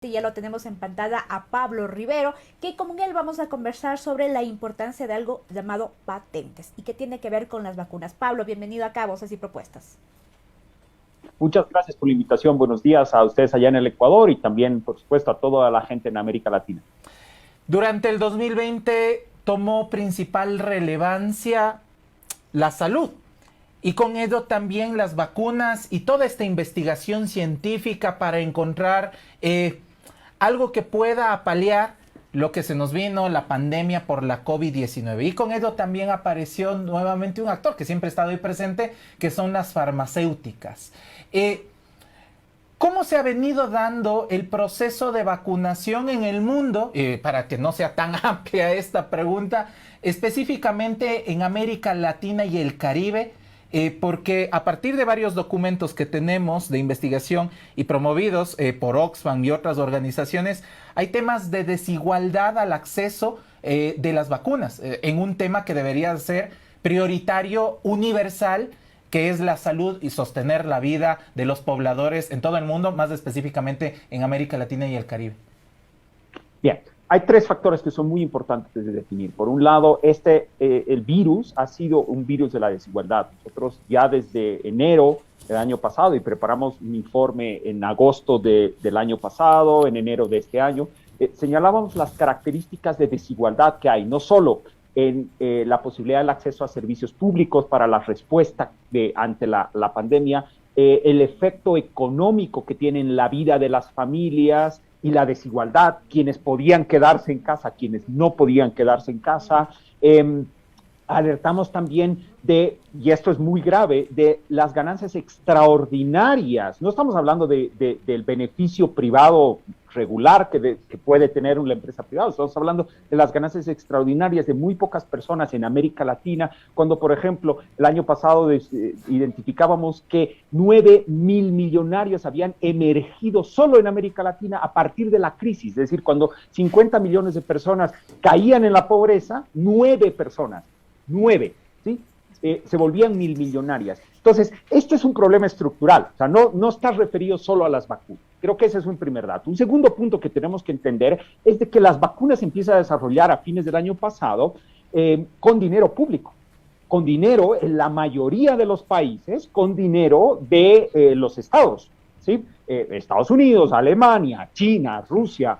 Y ya lo tenemos en pantalla a Pablo Rivero, que con él vamos a conversar sobre la importancia de algo llamado patentes y que tiene que ver con las vacunas. Pablo, bienvenido acá a Voces y Propuestas. Muchas gracias por la invitación. Buenos días a ustedes allá en el Ecuador y también, por supuesto, a toda la gente en América Latina. Durante el 2020 tomó principal relevancia la salud y con ello también las vacunas y toda esta investigación científica para encontrar algo que pueda paliar lo que se nos vino, la pandemia por la COVID-19. Y con ello también apareció nuevamente un actor que siempre ha estado ahí presente, que son las farmacéuticas. ¿Cómo se ha venido dando el proceso de vacunación en el mundo? Para que no sea tan amplia esta pregunta, específicamente en América Latina y el Caribe, porque a partir de varios documentos que tenemos de investigación y promovidos por Oxfam y otras organizaciones, hay temas de desigualdad al acceso de las vacunas, en un tema que debería ser prioritario, universal, que es la salud y sostener la vida de los pobladores en todo el mundo, más específicamente en América Latina y el Caribe. Bien, hay tres factores que son muy importantes de definir. Por un lado, el virus ha sido un virus de la desigualdad. Nosotros ya desde enero del año pasado, y preparamos un informe en agosto del año pasado, en enero de este año, señalábamos las características de desigualdad que hay, no solo en la posibilidad del acceso a servicios públicos para la respuesta ante la pandemia, el efecto económico que tiene en la vida de las familias y la desigualdad, quienes podían quedarse en casa, quienes no podían quedarse en casa. Alertamos también y esto es muy grave, de las ganancias extraordinarias. No estamos hablando del beneficio privado regular que puede tener una empresa privada, estamos hablando de las ganancias extraordinarias de muy pocas personas en América Latina, cuando, por ejemplo, el año pasado identificábamos que 9,000 millonarios habían emergido solo en América Latina a partir de la crisis, es decir, cuando 50 millones de personas caían en la pobreza, 9 personas, 9, ¿sí? Se volvían 1,000 millonarias. Entonces, esto es un problema estructural, o sea, no está referido solo a las vacunas. Creo que ese es un primer dato. Un segundo punto que tenemos que entender es de que las vacunas se empiezan a desarrollar a fines del año pasado con dinero público, con dinero en la mayoría de los países, con dinero de los estados, ¿sí? Estados Unidos, Alemania, China, Rusia,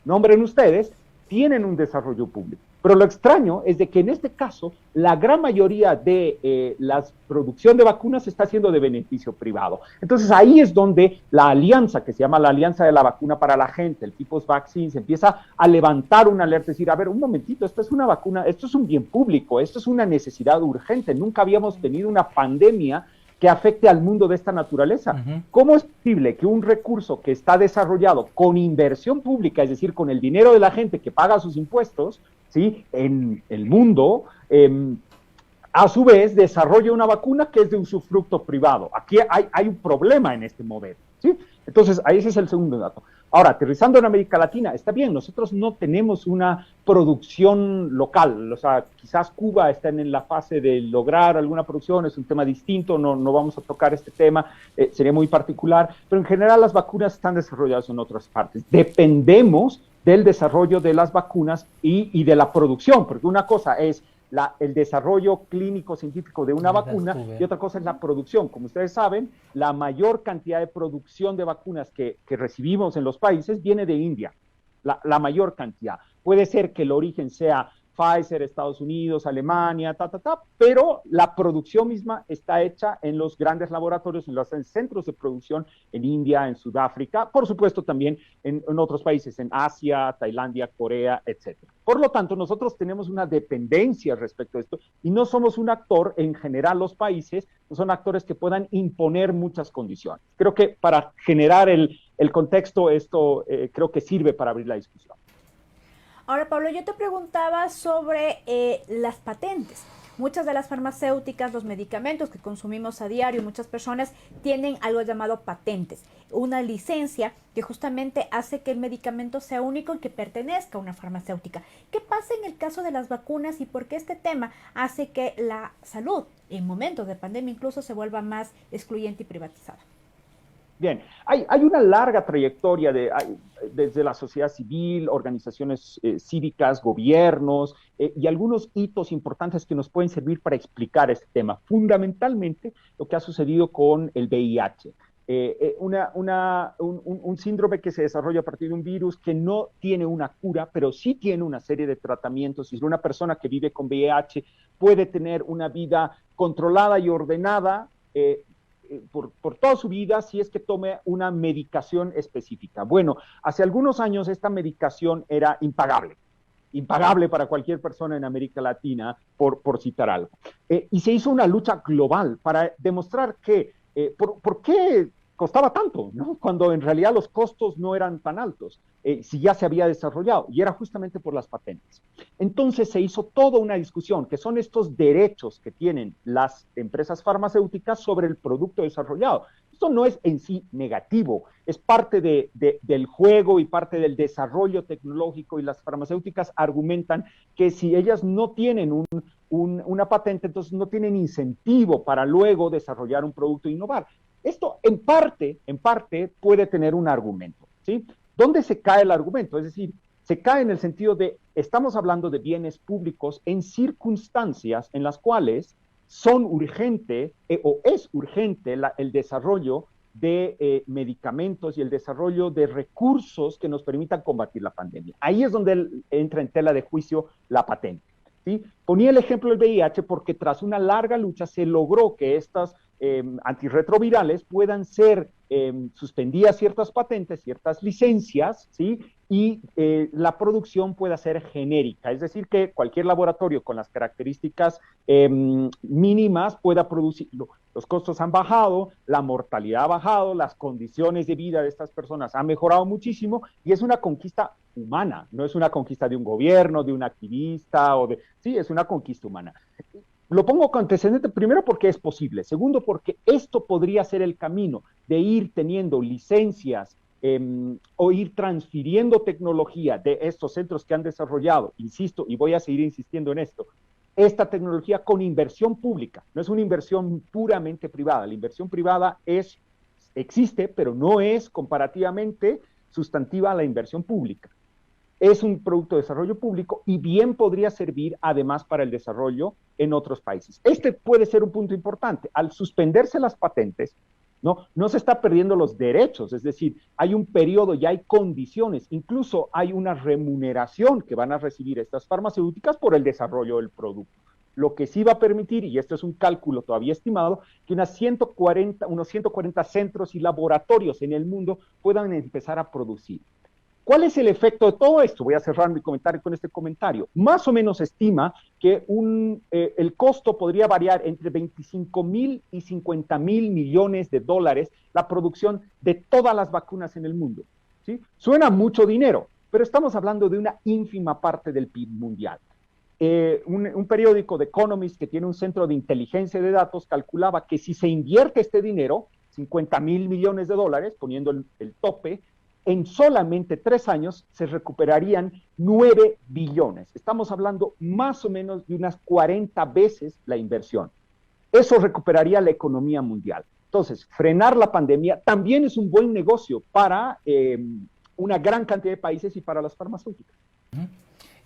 nombren ustedes, tienen un desarrollo público. Pero lo extraño es de que en este caso la gran mayoría de la producción de vacunas está siendo de beneficio privado. Entonces ahí es donde la alianza, que se llama la Alianza de la Vacuna para la Gente, el People's Vaccine, se empieza a levantar una alerta, decir, a ver, un momentito, esto es una vacuna, esto es un bien público, esto es una necesidad urgente, nunca habíamos tenido una pandemia que afecte al mundo de esta naturaleza. ¿Cómo es posible que un recurso que está desarrollado con inversión pública, es decir, con el dinero de la gente que paga sus impuestos, ¿sí?, en el mundo, a su vez desarrolle una vacuna que es de usufructo privado? Aquí hay un problema en este modelo, ¿sí? Entonces, ahí ese es el segundo dato. Ahora, aterrizando en América Latina, está bien, nosotros no tenemos una producción local, o sea, quizás Cuba está en la fase de lograr alguna producción, es un tema distinto, no vamos a tocar este tema, sería muy particular, pero en general las vacunas están desarrolladas en otras partes. Dependemos del desarrollo de las vacunas y de la producción, porque una cosa es el desarrollo clínico científico de una vacuna y otra cosa es la producción. Como ustedes saben, la mayor cantidad de producción de vacunas que recibimos en los países viene de India, la mayor cantidad. Puede ser que el origen sea Pfizer, Estados Unidos, Alemania, pero la producción misma está hecha en los grandes laboratorios, en los centros de producción en India, en Sudáfrica, por supuesto también en otros países, en Asia, Tailandia, Corea, etcétera. Por lo tanto, nosotros tenemos una dependencia respecto a esto y no somos un actor, en general los países no son actores que puedan imponer muchas condiciones. Creo que para generar el contexto, esto creo que sirve para abrir la discusión. Ahora, Pablo, yo te preguntaba sobre las patentes. Muchas de las farmacéuticas, los medicamentos que consumimos a diario, muchas personas tienen algo llamado patentes, una licencia que justamente hace que el medicamento sea único y que pertenezca a una farmacéutica. ¿Qué pasa en el caso de las vacunas y por qué este tema hace que la salud en momentos de pandemia incluso se vuelva más excluyente y privatizada? Bien, hay una larga trayectoria desde la sociedad civil, organizaciones cívicas, gobiernos y algunos hitos importantes que nos pueden servir para explicar este tema. Fundamentalmente, lo que ha sucedido con el VIH. Un síndrome que se desarrolla a partir de un virus que no tiene una cura, pero sí tiene una serie de tratamientos. Y una persona que vive con VIH puede tener una vida controlada y ordenada por toda su vida si es que tome una medicación específica. Bueno, hace algunos años esta medicación era impagable para cualquier persona en América Latina, por citar algo. Y se hizo una lucha global para demostrar que, ¿por qué costaba tanto, ¿no? Cuando en realidad los costos no eran tan altos, si ya se había desarrollado, y era justamente por las patentes. Entonces se hizo toda una discusión, que son estos derechos que tienen las empresas farmacéuticas sobre el producto desarrollado. Esto no es en sí negativo, es parte del juego y parte del desarrollo tecnológico, y las farmacéuticas argumentan que si ellas no tienen una patente, entonces no tienen incentivo para luego desarrollar un producto e innovar. Esto en parte puede tener un argumento, ¿sí? ¿Dónde se cae el argumento? Es decir, se cae en el sentido de, estamos hablando de bienes públicos en circunstancias en las cuales son urgente o es urgente el desarrollo de medicamentos y el desarrollo de recursos que nos permitan combatir la pandemia. Ahí es donde entra en tela de juicio la patente, ¿sí? Ponía el ejemplo del VIH porque tras una larga lucha se logró que estas antirretrovirales puedan ser suspendidas ciertas patentes, ciertas licencias, ¿sí? Y la producción pueda ser genérica, es decir, que cualquier laboratorio con las características mínimas pueda producirlo. Los costos han bajado, la mortalidad ha bajado, las condiciones de vida de estas personas han mejorado muchísimo, y es una conquista humana, no es una conquista de un gobierno, de un activista, sí, es una conquista humana. Lo pongo con antecedente primero porque es posible, segundo porque esto podría ser el camino de ir teniendo licencias o ir transfiriendo tecnología de estos centros que han desarrollado, insisto, y voy a seguir insistiendo en esto, esta tecnología con inversión pública, no es una inversión puramente privada, la inversión privada existe, pero no es comparativamente sustantiva a la inversión pública. Es un producto de desarrollo público y bien podría servir además para el desarrollo en otros países. Este puede ser un punto importante. Al suspenderse las patentes, no se está perdiendo los derechos, es decir, hay un periodo y hay condiciones, incluso hay una remuneración que van a recibir estas farmacéuticas por el desarrollo del producto. Lo que sí va a permitir, y esto es un cálculo todavía estimado, que unos 140 centros y laboratorios en el mundo puedan empezar a producir. ¿Cuál es el efecto de todo esto? Voy a cerrar mi comentario con este comentario. Más o menos estima que el costo podría variar entre 25.000 y 50.000 millones de dólares la producción de todas las vacunas en el mundo, ¿sí? Suena mucho dinero, pero estamos hablando de una ínfima parte del PIB mundial. Un periódico, The Economist, que tiene un centro de inteligencia de datos, calculaba que si se invierte este dinero, 50.000 millones de dólares, poniendo el tope, en solamente 3 años se recuperarían 9 billones. Estamos hablando más o menos de unas 40 veces la inversión. Eso recuperaría la economía mundial. Entonces, frenar la pandemia también es un buen negocio para una gran cantidad de países y para las farmacéuticas.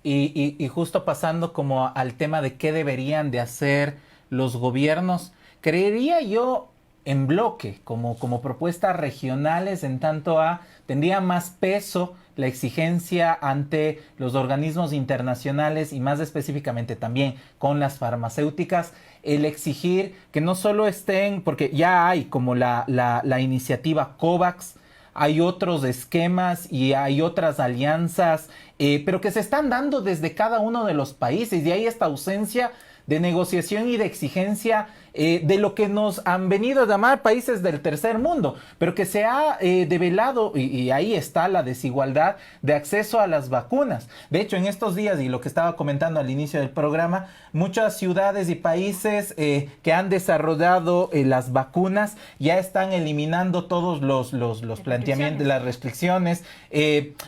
Y justo pasando como al tema de qué deberían de hacer los gobiernos, creería yo en bloque, como propuestas regionales, en tanto tendría más peso la exigencia ante los organismos internacionales y más específicamente también con las farmacéuticas, el exigir que no solo estén, porque ya hay como la iniciativa COVAX, hay otros esquemas y hay otras alianzas, pero que se están dando desde cada uno de los países, y hay esta ausencia de negociación y de exigencia de lo que nos han venido a llamar países del tercer mundo, pero que se ha develado, y ahí está la desigualdad de acceso a las vacunas. De hecho, en estos días, y lo que estaba comentando al inicio del programa, muchas ciudades y países que han desarrollado las vacunas ya están eliminando todos los planteamientos, las restricciones.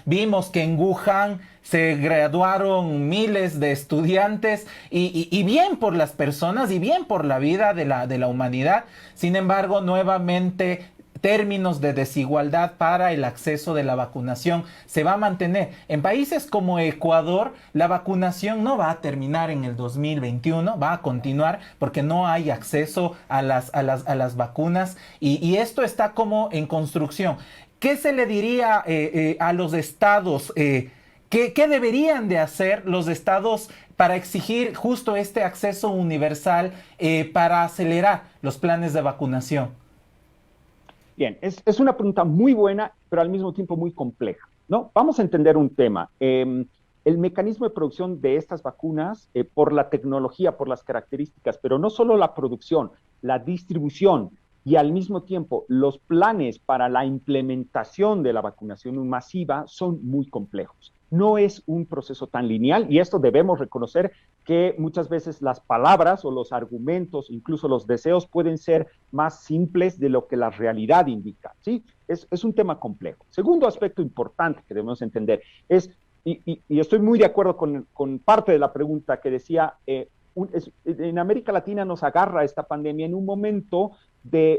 Vimos que en Wuhan se graduaron miles de estudiantes y bien por las personas y bien por la vida de la humanidad. Sin embargo, nuevamente términos de desigualdad para el acceso de la vacunación se va a mantener. En países como Ecuador, la vacunación no va a terminar en el 2021, va a continuar porque no hay acceso a las vacunas y esto está como en construcción. ¿Qué se le diría a los estados? ¿Qué deberían de hacer los estados para exigir justo este acceso universal para acelerar los planes de vacunación? Bien, es una pregunta muy buena, pero al mismo tiempo muy compleja, ¿no? Vamos a entender un tema. El mecanismo de producción de estas vacunas, por la tecnología, por las características, pero no solo la producción, la distribución y al mismo tiempo los planes para la implementación de la vacunación masiva son muy complejos. No es un proceso tan lineal y esto debemos reconocer que muchas veces las palabras o los argumentos, incluso los deseos pueden ser más simples de lo que la realidad indica, ¿sí? Es un tema complejo. Segundo aspecto importante que debemos entender es, y estoy muy de acuerdo con parte de la pregunta que decía, en América Latina nos agarra esta pandemia en un momento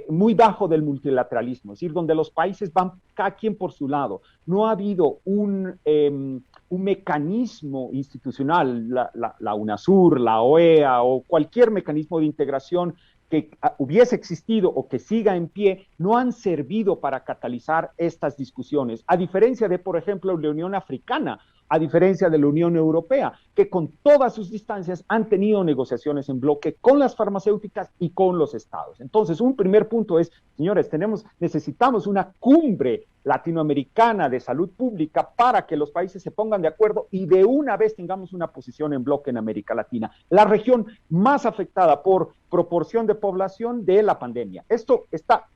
muy bajo del multilateralismo, es decir, donde los países van cada quien por su lado. No ha habido un mecanismo institucional, la UNASUR, la OEA o cualquier mecanismo de integración que hubiese existido o que siga en pie, no han servido para catalizar estas discusiones, a diferencia de, por ejemplo, la Unión Africana, a diferencia de la Unión Europea, que con todas sus distancias han tenido negociaciones en bloque con las farmacéuticas y con los estados. Entonces, un primer punto es, señores, necesitamos una cumbre latinoamericana de salud pública para que los países se pongan de acuerdo y de una vez tengamos una posición en bloque en América Latina, la región más afectada por proporción de población de la pandemia. Esto está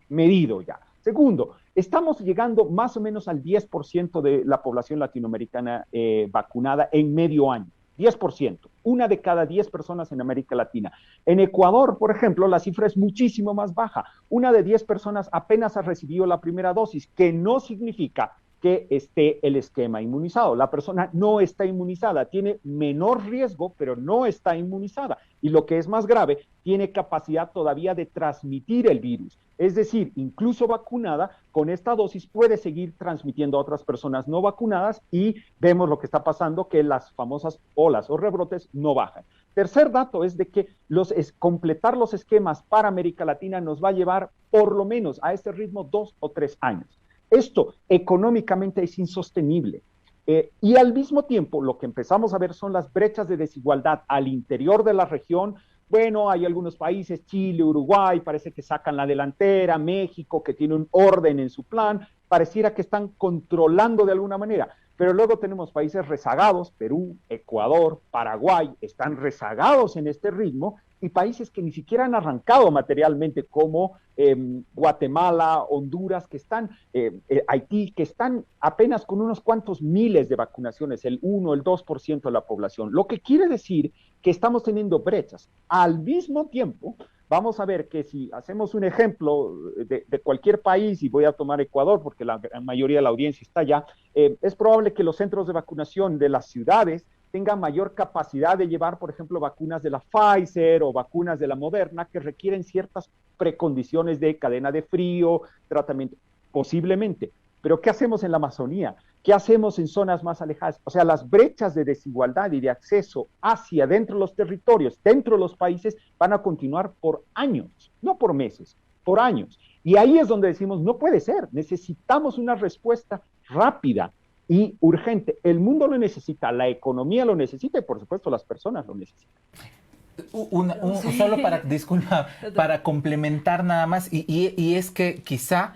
medido ya. Segundo, estamos llegando más o menos al 10% de la población latinoamericana vacunada en medio año. 10%, una de cada 10 personas en América Latina. En Ecuador, por ejemplo, la cifra es muchísimo más baja. Una de 10 personas apenas ha recibido la primera dosis, que no significa que esté el esquema inmunizado. La persona no está inmunizada, tiene menor riesgo, pero no está inmunizada. Y lo que es más grave, tiene capacidad todavía de transmitir el virus. Es decir, incluso vacunada, con esta dosis puede seguir transmitiendo a otras personas no vacunadas y vemos lo que está pasando, que las famosas olas o rebrotes no bajan. Tercer dato es de que completar los esquemas para América Latina nos va a llevar por lo menos a este ritmo 2 o 3 años. Esto económicamente es insostenible. Y al mismo tiempo, lo que empezamos a ver son las brechas de desigualdad al interior de la región. Bueno, hay algunos países, Chile, Uruguay, parece que sacan la delantera, México, que tiene un orden en su plan, pareciera que están controlando de alguna manera. Pero luego tenemos países rezagados, Perú, Ecuador, Paraguay, están rezagados en este ritmo, y países que ni siquiera han arrancado materialmente, como Guatemala, Honduras, que están, Haití, que están apenas con unos cuantos miles de vacunaciones, el 1, el 2% de la población. Lo que quiere decir que estamos teniendo brechas. Al mismo tiempo, vamos a ver que si hacemos un ejemplo de cualquier país, y voy a tomar Ecuador porque la gran mayoría de la audiencia está allá, es probable que los centros de vacunación de las ciudades tengan mayor capacidad de llevar, por ejemplo, vacunas de la Pfizer o vacunas de la Moderna que requieren ciertas precondiciones de cadena de frío, tratamiento, posiblemente. Pero ¿qué hacemos en la Amazonía? ¿Qué hacemos en zonas más alejadas? O sea, las brechas de desigualdad y de acceso hacia dentro de los territorios, dentro de los países, van a continuar por años, no por meses, por años. Y ahí es donde decimos, no puede ser, necesitamos una respuesta rápida y urgente. El mundo lo necesita, la economía lo necesita y por supuesto las personas lo necesitan. Solo disculpa, para complementar nada más, y es que quizá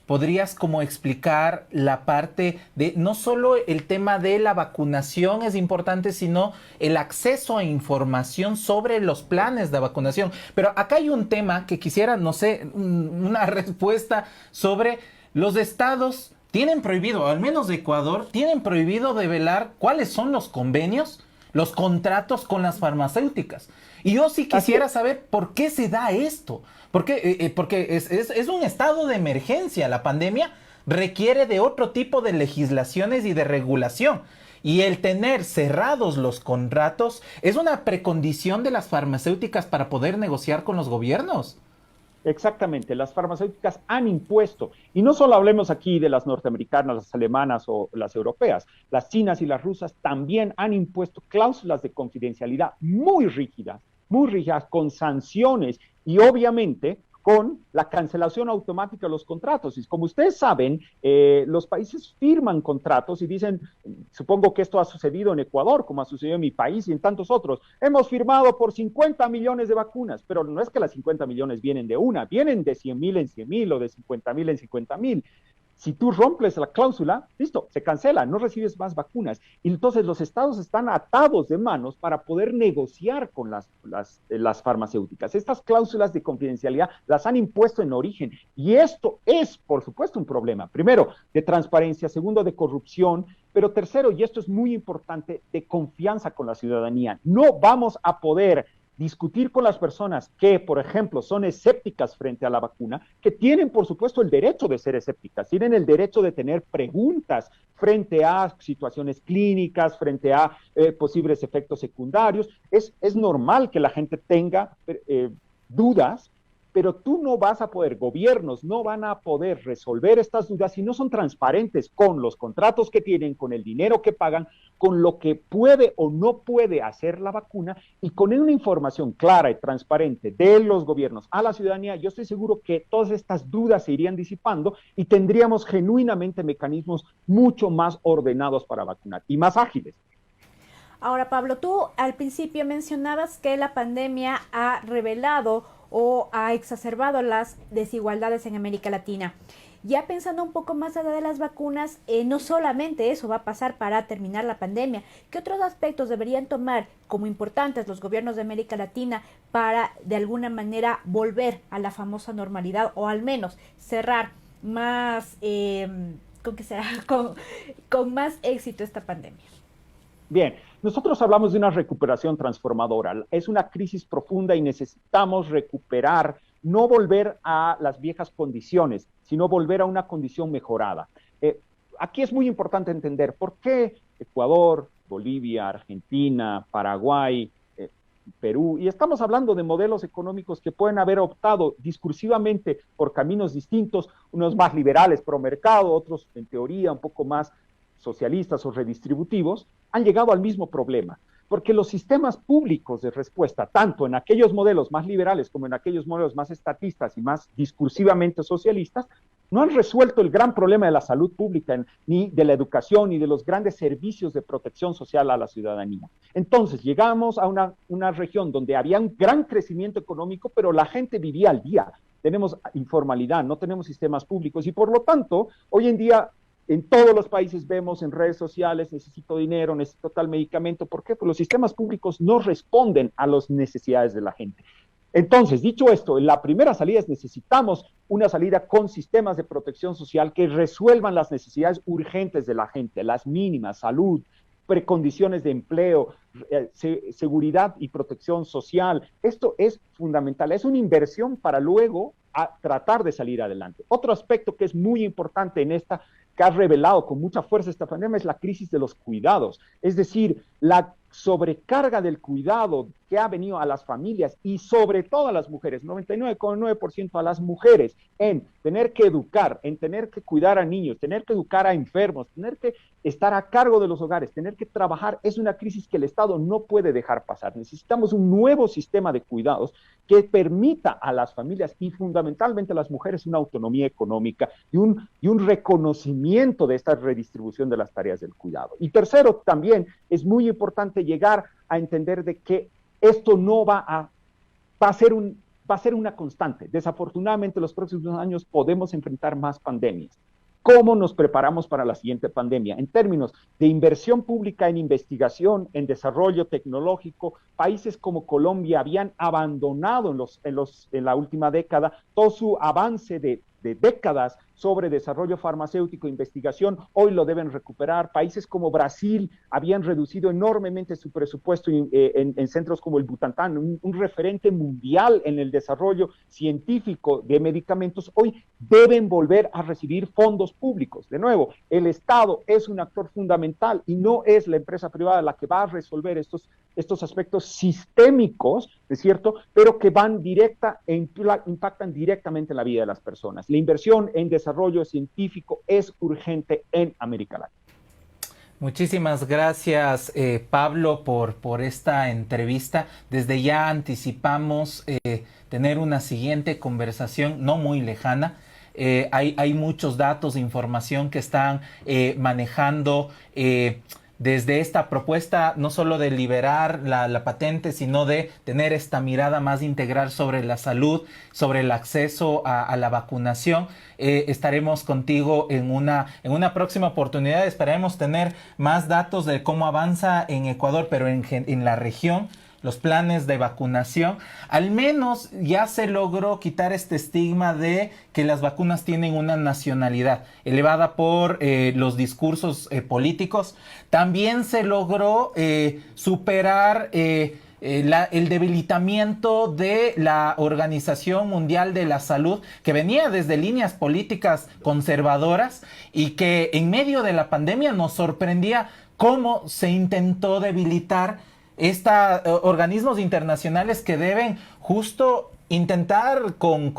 podrías como explicar la parte de no solo el tema de la vacunación es importante, sino el acceso a información sobre los planes de vacunación. Pero acá hay un tema que quisiera, no sé, una respuesta sobre los estados. Tienen prohibido, al menos de Ecuador, tienen prohibido develar cuáles son los convenios, los contratos con las farmacéuticas. Y yo sí quisiera saber por qué se da esto. Porque es un estado de emergencia. La pandemia requiere de otro tipo de legislaciones y de regulación. Y el tener cerrados los contratos es una precondición de las farmacéuticas para poder negociar con los gobiernos. Exactamente, las farmacéuticas han impuesto, y no solo hablemos aquí de las norteamericanas, las alemanas o las europeas, las chinas y las rusas también han impuesto cláusulas de confidencialidad muy rígidas, con sanciones y obviamente con la cancelación automática de los contratos. Y como ustedes saben, los países firman contratos y dicen, supongo que esto ha sucedido en Ecuador, como ha sucedido en mi país y en tantos otros, hemos firmado por 50 millones de vacunas, pero no es que las 50 millones vienen de una, vienen de 100,000 en 100,000 o de 50,000 en 50,000. Si tú rompes la cláusula, listo, se cancela, no recibes más vacunas. Y entonces los estados están atados de manos para poder negociar con las farmacéuticas. Estas cláusulas de confidencialidad las han impuesto en origen. Y esto es, por supuesto, un problema. Primero, de transparencia. Segundo, de corrupción. Pero tercero, y esto es muy importante, de confianza con la ciudadanía. No vamos a poder discutir con las personas que, por ejemplo, son escépticas frente a la vacuna, que tienen, por supuesto, el derecho de ser escépticas, tienen el derecho de tener preguntas frente a situaciones clínicas, frente a posibles efectos secundarios. Es normal que la gente tenga dudas, pero tú no vas a poder, gobiernos no van a poder resolver estas dudas si no son transparentes con los contratos que tienen, con el dinero que pagan, con lo que puede o no puede hacer la vacuna y con una información clara y transparente de los gobiernos a la ciudadanía. Yo estoy seguro que todas estas dudas se irían disipando y tendríamos genuinamente mecanismos mucho más ordenados para vacunar y más ágiles. Ahora, Pablo, tú al principio mencionabas que la pandemia ha revelado o ha exacerbado las desigualdades en América Latina. Ya pensando un poco más allá de las vacunas, no solamente eso va a pasar para terminar la pandemia. ¿Qué otros aspectos deberían tomar como importantes los gobiernos de América Latina para de alguna manera volver a la famosa normalidad o al menos cerrar más, con más éxito esta pandemia? Bien, nosotros hablamos de una recuperación transformadora. Es una crisis profunda y necesitamos recuperar, no volver a las viejas condiciones, sino volver a una condición mejorada. Aquí es muy importante entender por qué Ecuador, Bolivia, Argentina, Paraguay, Perú, y estamos hablando de modelos económicos que pueden haber optado discursivamente por caminos distintos, unos más liberales pro mercado, otros en teoría un poco más socialistas o redistributivos, han llegado al mismo problema, porque los sistemas públicos de respuesta, tanto en aquellos modelos más liberales como en aquellos modelos más estatistas y más discursivamente socialistas, no han resuelto el gran problema de la salud pública, ni de la educación, ni de los grandes servicios de protección social a la ciudadanía. Entonces, llegamos a una región donde había un gran crecimiento económico, pero la gente vivía al día. Tenemos informalidad, no tenemos sistemas públicos y por lo tanto, hoy en día, en todos los países vemos en redes sociales, necesito dinero, necesito tal medicamento. ¿Por qué? Pues los sistemas públicos no responden a las necesidades de la gente. Entonces, dicho esto, la primera salida es necesitamos una salida con sistemas de protección social que resuelvan las necesidades urgentes de la gente, las mínimas, salud, precondiciones de empleo, seguridad y protección social. Esto es fundamental, es una inversión para luego tratar de salir adelante. Otro aspecto que es muy importante en esta, que ha revelado con mucha fuerza esta pandemia, es la crisis de los cuidados, es decir, la sobrecarga del cuidado que ha venido a las familias y sobre todo a las mujeres, 99,9% a las mujeres, en tener que educar, en tener que cuidar a niños, tener que educar a enfermos, tener que estar a cargo de los hogares, tener que trabajar, es una crisis que el Estado no puede dejar pasar. Necesitamos un nuevo sistema de cuidados que permita a las familias y fundamentalmente a las mujeres una autonomía económica y un reconocimiento de esta redistribución de las tareas del cuidado. Y tercero, también es muy importante llegar a entender de que esto no va a ser una constante. Desafortunadamente, en los próximos años podemos enfrentar más pandemias. ¿Cómo nos preparamos para la siguiente pandemia? En términos de inversión pública en investigación, en desarrollo tecnológico, países como Colombia habían abandonado en la última década todo su avance de décadas sobre desarrollo farmacéutico e investigación, hoy lo deben recuperar. Países como Brasil habían reducido enormemente su presupuesto en centros como el Butantan, un referente mundial en el desarrollo científico de medicamentos, hoy deben volver a recibir fondos públicos. De nuevo, el Estado es un actor fundamental y no es la empresa privada la que va a resolver estos aspectos sistémicos, ¿es cierto?, pero que van impactan directamente en la vida de las personas. La inversión en desarrollo científico es urgente en América Latina. Muchísimas gracias, Pablo, por esta entrevista. Desde ya anticipamos tener una siguiente conversación no muy lejana. Hay muchos datos, información que están manejando desde esta propuesta, no solo de liberar la patente, sino de tener esta mirada más integral sobre la salud, sobre el acceso a la vacunación. Estaremos contigo en una próxima oportunidad. Esperaremos tener más datos de cómo avanza en Ecuador, pero en la región, los planes de vacunación. Al menos ya se logró quitar este estigma de que las vacunas tienen una nacionalidad elevada por los discursos políticos. También se logró superar el debilitamiento de la Organización Mundial de la Salud, que venía desde líneas políticas conservadoras y que en medio de la pandemia nos sorprendía cómo se intentó debilitar organismos internacionales que deben justo intentar con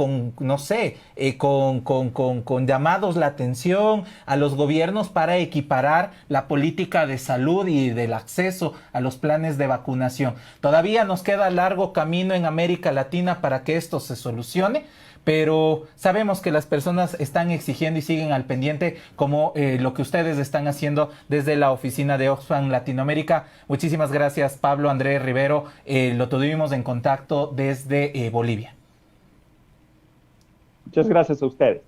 llamados la atención a los gobiernos para equiparar la política de salud y del acceso a los planes de vacunación. Todavía nos queda largo camino en América Latina para que esto se solucione, pero sabemos que las personas están exigiendo y siguen al pendiente, como lo que ustedes están haciendo desde la oficina de Oxfam Latinoamérica. Muchísimas gracias, Pablo Andrés Rivero. Lo tuvimos en contacto desde Bolivia. Muchas gracias a ustedes.